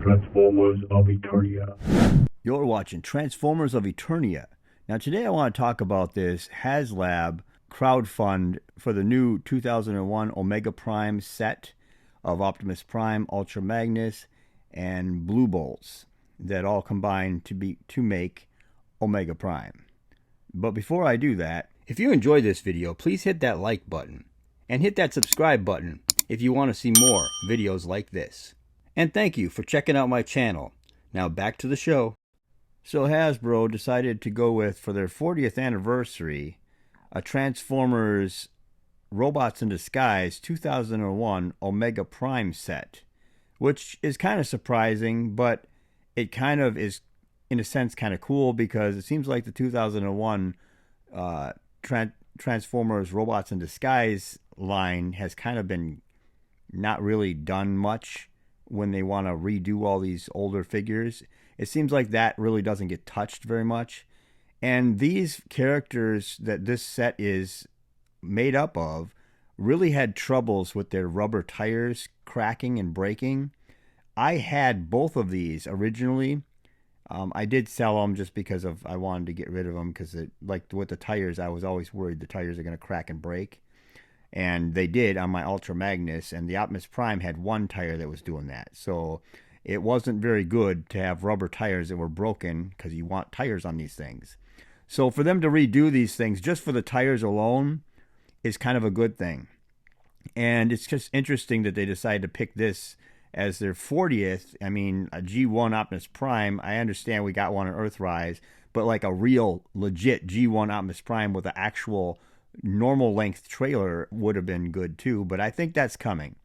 Transformers of Eternia. You're watching Transformers of Eternia. Now today I want to talk about this HasLab crowdfund for the new 2001 Omega Prime set of Optimus Prime, Ultra Magnus, and Blue Bolts that all combine to make Omega Prime. But before I do that, if you enjoyed this video, please hit that like button and hit that subscribe button if you want to see more videos like this. And thank you for checking out my channel. Now back to the show. So Hasbro decided to go with, for their 40th anniversary, a Transformers Robots in Disguise 2001 Omega Prime set, which is kind of surprising, but it kind of is, in a sense, kind of cool because it seems like the 2001 Transformers Robots in Disguise line has kind of been not really done much when they want to redo all these older figures. It seems like that really doesn't get touched very much. And these characters that this set is made up of really had troubles with their rubber tires cracking and breaking. I had both of these originally. I did sell them just because I wanted to get rid of them because, like with the tires, I was always worried the tires are going to crack and break. And they did on my Ultra Magnus, and the Optimus Prime had one tire that was doing that. So it wasn't very good to have rubber tires that were broken because you want tires on these things. So for them to redo these things just for the tires alone is kind of a good thing. And it's just interesting that they decided to pick this as their 40th. I mean, a G1 Optimus Prime, I understand we got one on Earthrise, but like a real legit G1 Optimus Prime with an actual normal length trailer would have been good too, but I think that's coming.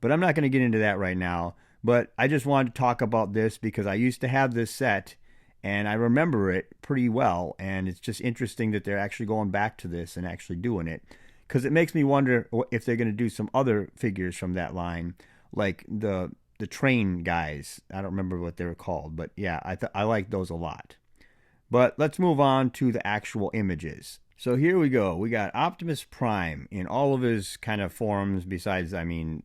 But I'm not going to get into that right now. But I just wanted to talk about this because I used to have this set and I remember it pretty well, and it's just interesting that they're actually going back to this and actually doing it, because it makes me wonder if they're going to do some other figures from that line, like the train guys. I don't remember what they were called, but yeah, I like those a lot. But let's move on to the actual images. So here we go. We got Optimus Prime in all of his kind of forms, besides the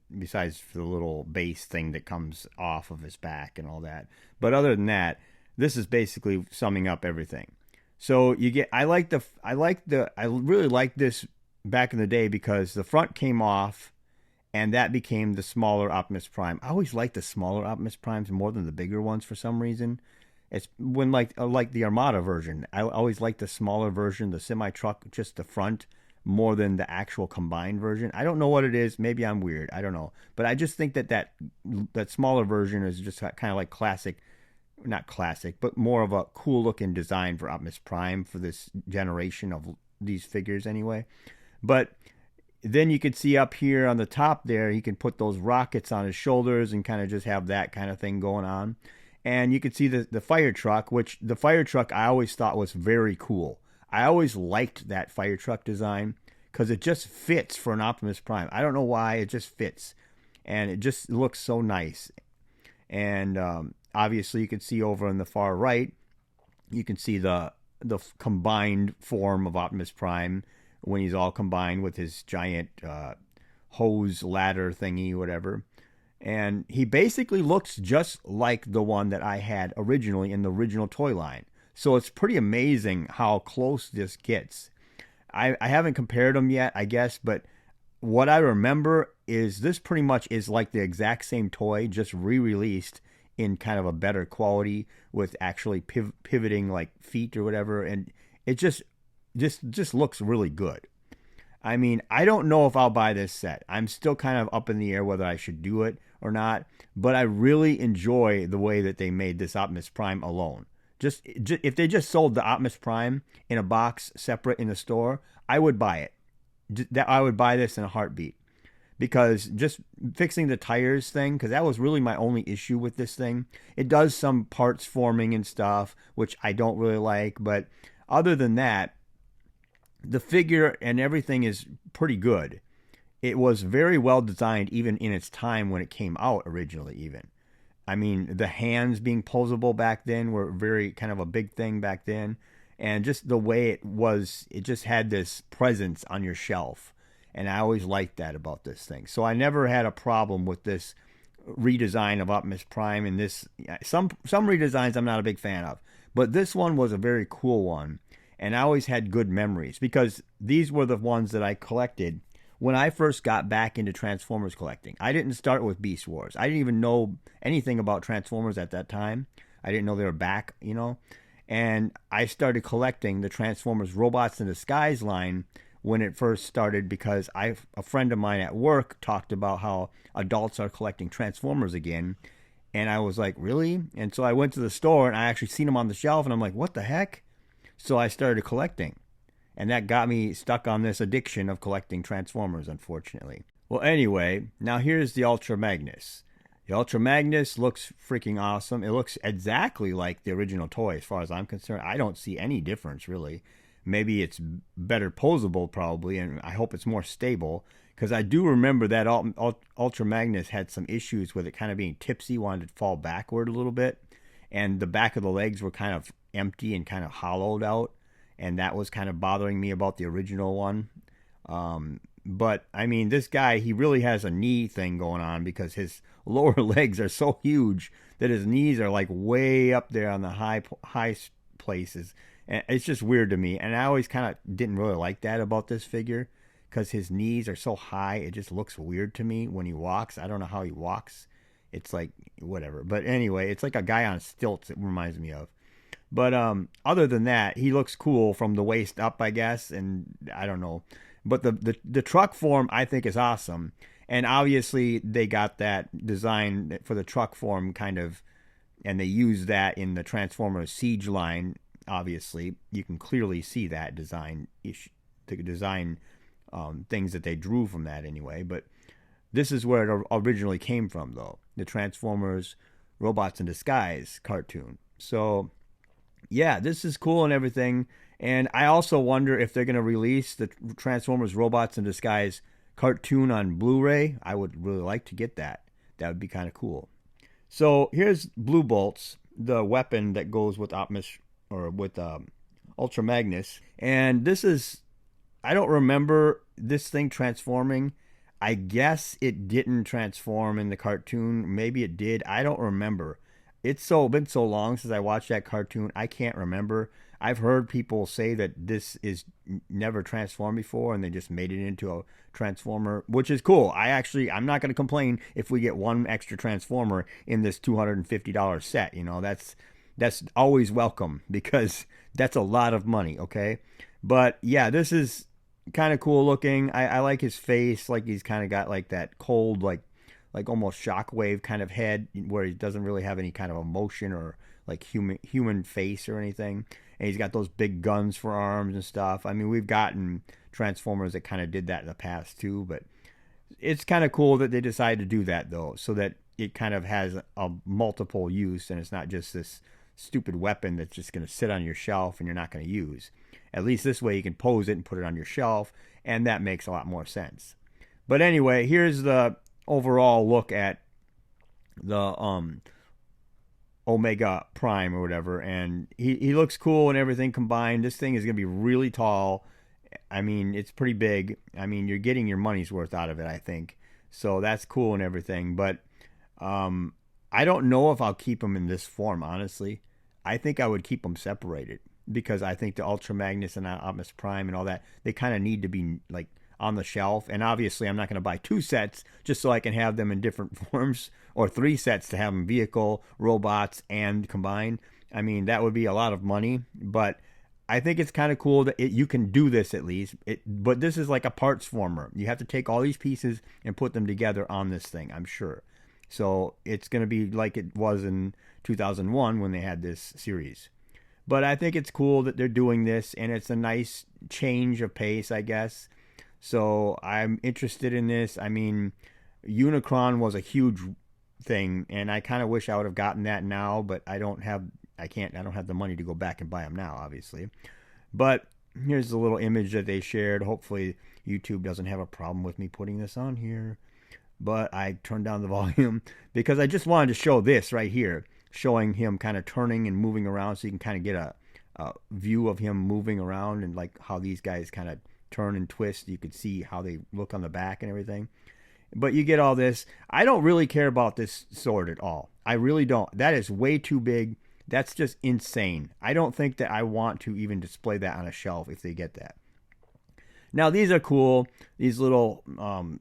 little base thing that comes off of his back and all that. But other than that, this is basically summing up everything. So you get, I really liked this back in the day because the front came off and that became the smaller Optimus Prime. I always liked the smaller Optimus Primes more than the bigger ones for some reason. It's when like the Armada version. I always liked the smaller version, the semi-truck, just the front, more than the actual combined version. I don't know what it is. Maybe I'm weird. I don't know. But I just think that smaller version is just kind of like classic, not classic, but more of a cool looking design for Optimus Prime for this generation of these figures anyway. But then you could see up here on the top there, he can put those rockets on his shoulders and kind of just have that kind of thing going on. And you can see the fire truck, which the fire truck I always thought was very cool. I always liked that fire truck design because it just fits for an Optimus Prime. I don't know why, it just fits. And it just looks so nice. And obviously you can see over on the far right, you can see the combined form of Optimus Prime when he's all combined with his giant hose ladder thingy, whatever. And he basically looks just like the one that I had originally in the original toy line. So it's pretty amazing how close this gets. I haven't compared them yet, I guess, but what I remember is this pretty much is like the exact same toy, just re-released in kind of a better quality with actually pivoting like feet or whatever. And it just looks really good. I mean, I don't know if I'll buy this set. I'm still kind of up in the air whether I should do it or not, but I really enjoy the way that they made this Optimus Prime alone. Just if they just sold the Optimus Prime in a box separate in the store, I would buy it. I would buy this in a heartbeat, because just fixing the tires thing, because that was really my only issue with this thing. It does some parts forming and stuff, which I don't really like, but other than that, the figure and everything is pretty good. It was very well designed even in its time when it came out originally even. I mean, the hands being posable back then were very kind of a big thing back then. And just the way it was, it just had this presence on your shelf. And I always liked that about this thing. So I never had a problem with this redesign of Optimus Prime, and this some redesigns I'm not a big fan of, but this one was a very cool one, and I always had good memories because these were the ones that I collected when I first got back into Transformers collecting. I didn't start with Beast Wars. I didn't even know anything about Transformers at that time. I didn't know they were back, you know, and I started collecting the Transformers Robots in Disguise line when it first started because a friend of mine at work talked about how adults are collecting Transformers again, and I was like, really? And so I went to the store and I actually seen them on the shelf, and I'm like, what the heck? So I started collecting, and that got me stuck on this addiction of collecting Transformers, unfortunately. Well, anyway, now here's the Ultra Magnus. The Ultra Magnus looks freaking awesome. It looks exactly like the original toy as far as I'm concerned. I don't see any difference, really. Maybe it's better posable, probably, and I hope it's more stable, because I do remember that Ultra Magnus had some issues with it kind of being tipsy, wanted to fall backward a little bit, and the back of the legs were kind of empty and kind of hollowed out, and that was kind of bothering me about the original one. But, I mean, this guy, he really has a knee thing going on because his lower legs are so huge that his knees are like way up there on the high places. And it's just weird to me, and I always kind of didn't really like that about this figure because his knees are so high. It just looks weird to me when he walks. I don't know how he walks. It's like whatever. But anyway, it's like a guy on stilts. It reminds me of. But other than that, he looks cool from the waist up, I guess. And I don't know. But the truck form I think is awesome. And obviously they got that design for the truck form kind of, and they used that in the Transformers Siege line. Obviously, you can clearly see that design things that they drew from that anyway. But this is where it originally came from, though, the Transformers Robots in Disguise cartoon. So, yeah, this is cool and everything. And I also wonder if they're going to release the Transformers Robots in Disguise cartoon on Blu-ray. I would really like to get that. That would be kind of cool. So here's Blue Bolts, the weapon that goes with Optimus or with Ultra Magnus. And this is, I don't remember this thing transforming. I guess it didn't transform in the cartoon. Maybe it did. I don't remember. It's been so long since I watched that cartoon. I can't remember. I've heard people say that this is never transformed before and they just made it into a transformer, which is cool. I'm not going to complain if we get one extra transformer in this $250 set. You know, that's always welcome because that's a lot of money, okay? But yeah, this is kind of cool looking. I like his face, like he's kind of got like that cold, like almost shockwave kind of head where he doesn't really have any kind of emotion or like human face or anything. And he's got those big guns for arms and stuff. I mean, we've gotten Transformers that kind of did that in the past too, but it's kind of cool that they decided to do that though, so that it kind of has a multiple use and it's not just this stupid weapon that's just going to sit on your shelf and you're not going to use. At least this way you can pose it and put it on your shelf, and that makes a lot more sense. But anyway, here's the overall look at the Omega Prime or whatever, and he looks cool and everything combined. This thing is going to be really tall. I mean, it's pretty big. I mean, you're getting your money's worth out of it, I think. So that's cool and everything, but I don't know if I'll keep them in this form, honestly. I think I would keep them separated because I think the Ultra Magnus and Optimus Prime and all that, they kind of need to be like on the shelf. And obviously I'm not going to buy 2 sets just so I can have them in different forms, or 3 sets to have them vehicle, robots, and combined. I mean, that would be a lot of money, but I think it's kind of cool that you can do this at least. But this is like a parts former. You have to take all these pieces and put them together on this thing, I'm sure. So it's going to be like it was in 2001 when they had this series. But I think it's cool that they're doing this, and it's a nice change of pace, I guess. So I'm interested in this. I mean, Unicron was a huge thing, and I kind of wish I would have gotten that now, but I don't have the money to go back and buy them now, obviously. But here's the little image that they shared. Hopefully YouTube doesn't have a problem with me putting this on here. But I turned down the volume because I just wanted to show this right here, showing him kind of turning and moving around, so you can kind of get a view of him moving around and like how these guys kind of turn and twist. You could see how they look on the back and everything. But you get all this. I don't really care about this sword at all. I really don't. That is way too big. That's just insane. I don't think that I want to even display that on a shelf if they get that. Now these are cool. These little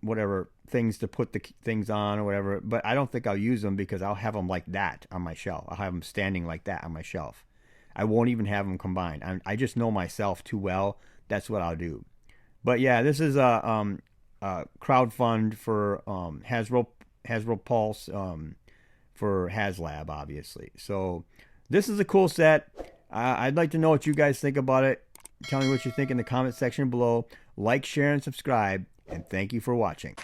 whatever things to put the things on or whatever. But I don't think I'll use them because I'll have them like that on my shelf. I'll have them standing like that on my shelf. I won't even have them combined. I just know myself too well. That's what I'll do. But yeah, this is a crowdfund for Hasbro Pulse for HasLab, obviously. So this is a cool set. I'd like to know what you guys think about it. Tell me what you think in the comment section below. Like, share, and subscribe. And thank you for watching.